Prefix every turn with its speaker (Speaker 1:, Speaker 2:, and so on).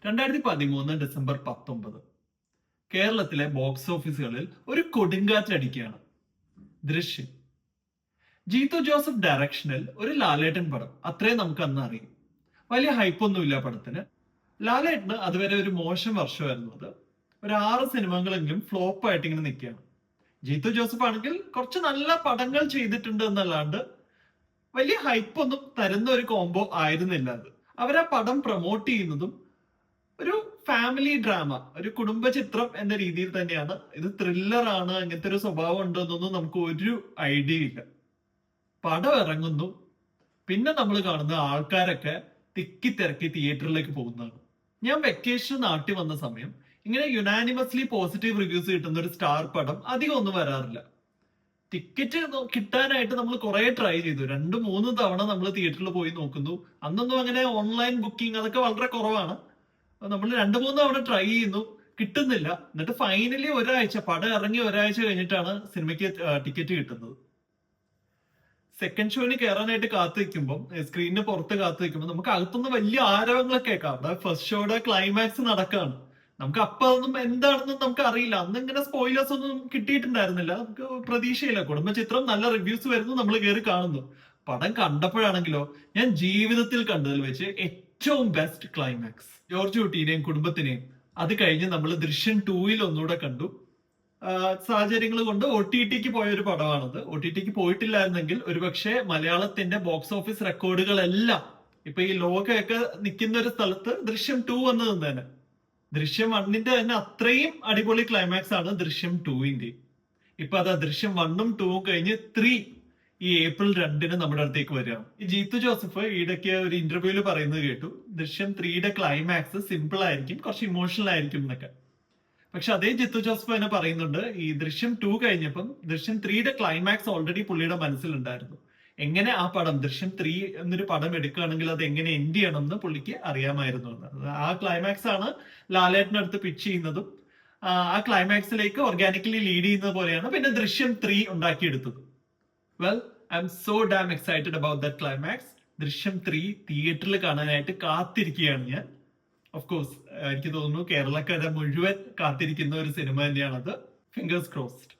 Speaker 1: 2013 December 19 കേരളത്തിലെ box ഓഫീസുകളിൽ ഒരു കൊടുങ്കാറ്റടിക്കുകയാണ്. ദൃശ്യം. ജീത്തു ജോസഫ് ഡയറക്ഷനിൽ ഒരു ലാലേട്ടൻ പടം, അത്രയും നമുക്ക് അന്ന് അറിയും. വലിയ ഹൈപ്പൊന്നുമില്ല പടത്തിന്. ലാലേട്ടന് അതുവരെ ഒരു മോശം വർഷമായിരുന്നു അത്. ഒരു 6 സിനിമകളെങ്കിലും ഫ്ലോപ്പ് ആയിട്ട് ഇങ്ങനെ നിൽക്കുകയാണ്. ജീത്തു ജോസഫ് ആണെങ്കിൽ കുറച്ച് നല്ല പടങ്ങൾ ചെയ്തിട്ടുണ്ട് എന്നല്ലാണ്ട് വലിയ ഹൈപ്പൊന്നും തരുന്ന ഒരു കോംബോ ആയിരുന്നില്ല അത്. അവരാ പടം പ്രൊമോട്ട് ചെയ്യുന്നതും ഒരു ഫാമിലി ഡ്രാമ, ഒരു കുടുംബ ചിത്രം എന്ന രീതിയിൽ തന്നെയാണ്. ഇത് ത്രില്ലർ ആണ്, അങ്ങനത്തെ ഒരു സ്വഭാവം ഉണ്ടോ എന്നൊന്നും നമുക്ക് ഒരു ഐഡിയ ഇല്ല. പടം ഇറങ്ങുന്നു, പിന്നെ നമ്മൾ കാണുന്ന ആൾക്കാരൊക്കെ തിക്കി തിരക്കി തിയേറ്ററിലേക്ക് പോകുന്നതാണ്. ഞാൻ വെക്കേഷൻ നാട്ടിൽ വന്ന സമയം ഇങ്ങനെ യുനാനിമസ്ലി പോസിറ്റീവ് റിവ്യൂസ് കിട്ടുന്ന ഒരു സ്റ്റാർ പടം അധികം ഒന്നും വരാറില്ല. ടിക്കറ്റ് കിട്ടാനായിട്ട് നമ്മൾ കുറെ ട്രൈ ചെയ്തു. 2-3 തവണ നമ്മൾ തിയേറ്ററിൽ പോയി നോക്കുന്നു. അന്നൊന്നും അങ്ങനെ ഓൺലൈൻ ബുക്കിംഗ് അതൊക്കെ വളരെ കുറവാണ്. നമ്മൾ 2-3 തവണ ട്രൈ ചെയ്യുന്നു, കിട്ടുന്നില്ല. എന്നിട്ട് ഫൈനലി പടം ഇറങ്ങി ഒരാഴ്ച കഴിഞ്ഞിട്ടാണ് സിനിമയ്ക്ക് ടിക്കറ്റ് കിട്ടുന്നത്. സെക്കൻഡ് ഷോന് കയറാനായിട്ട് കാത്തു വെക്കുമ്പോൾ, സ്ക്രീനിന് പുറത്ത് കാത്തു വെക്കുമ്പോൾ നമുക്ക് അകത്തുനിന്ന് വലിയ ആരവങ്ങളൊക്കെ കേൾക്കാം. അവിടെ ഫസ്റ്റ് ഷോയുടെ ക്ലൈമാക്സ് നടക്കാണ്. നമുക്ക് അപ്പൊ അതൊന്നും എന്താണെന്നും നമുക്ക് അറിയില്ല. അന്ന് ഇങ്ങനെ സ്പോയിലേഴ്സ് ഒന്നും കിട്ടിയിട്ടുണ്ടായിരുന്നില്ല. നമുക്ക് പ്രതീക്ഷയില്ല. കുടുംബചിത്രം നല്ല റിവ്യൂസ് വരുന്നു, നമ്മൾ കയറി കാണുന്നു. പടം കണ്ടപ്പോഴാണെങ്കിലോ ഞാൻ ജീവിതത്തിൽ കണ്ടതിൽ വെച്ച് ഏറ്റവും ബെസ്റ്റ് ക്ലൈമാക്സ്. ജോർജ് കുട്ടീനെയും കുടുംബത്തിനെയും അത് കഴിഞ്ഞ് നമ്മൾ ദൃശ്യം 2 ഒന്നുകൂടെ കണ്ടു. സാഹചര്യങ്ങൾ കൊണ്ട് OTTക്ക് പോയ ഒരു പടമാണത്. OTTക്ക് പോയിട്ടില്ലായിരുന്നെങ്കിൽ ഒരുപക്ഷെ മലയാളത്തിന്റെ ബോക്സ് ഓഫീസ് റെക്കോർഡുകളെല്ലാം ഇപ്പൊ ഈ ലോകമൊക്കെ നിൽക്കുന്ന ഒരു സ്ഥലത്ത് ദൃശ്യം 2 വന്ന് നിന്നേനെ. ദൃശ്യം 1ന്റെ തന്നെ അത്രയും അടിപൊളി ക്ലൈമാക്സ് ആണ് ദൃശ്യം 2ന്റെ. ഇപ്പൊ അതാ ദൃശ്യം 1ഉം 2ഉം കഴിഞ്ഞ് 3 ഈ ഏപ്രിൽ 2 നമ്മുടെ അടുത്തേക്ക് വരികയാണ്. ഈ ജീത്തു ജോസഫ് ഈയിടയ്ക്ക് ഒരു ഇന്റർവ്യൂവിൽ പറയുന്നത് കേട്ടു, ദൃശ്യം 3യുടെ ക്ലൈമാക്സ് സിമ്പിൾ ആയിരിക്കും, കുറച്ച് ഇമോഷണൽ ആയിരിക്കും എന്നൊക്കെ. പക്ഷെ അതേ ജിത്തു ജോസഫ് തന്നെ പറയുന്നുണ്ട്, ഈ ദൃശ്യം 2 കഴിഞ്ഞപ്പം ദൃശ്യം 3യുടെ ക്ലൈമാക്സ് ഓൾറെഡി പുള്ളിയുടെ മനസ്സിലുണ്ടായിരുന്നു. എങ്ങനെ ആ പടം ദൃശ്യം 3 എന്നൊരു പടം എടുക്കുകയാണെങ്കിൽ അത് എങ്ങനെ എൻഡ് ചെയ്യണം എന്ന് പുള്ളിക്ക് അറിയാമായിരുന്നു എന്ന്. ആ ക്ലൈമാക്സ് ആണ് ലാലേട്ടനടുത്ത് പിച്ച് ചെയ്യുന്നതും ആ ക്ലൈമാക്സിലേക്ക് ഓർഗാനിക്കലി ലീഡ് ചെയ്യുന്നത് പോലെയാണ് പിന്നെ ദൃശ്യം 3 ഉണ്ടാക്കിയെടുത്തത്. Well, I am so damn excited about that climax. Drishyam 3 തിയേറ്ററിൽ കാണാനായിട്ട് കാത്തിരിക്കുകയാണ് ഞാൻ. ഓഫ് കോഴ്സ് എനിക്ക് തോന്നുന്നു കേരളക്കര മുഴുവൻ കാത്തിരിക്കുന്ന ഒരു സിനിമ തന്നെയാണത്. Fingers crossed.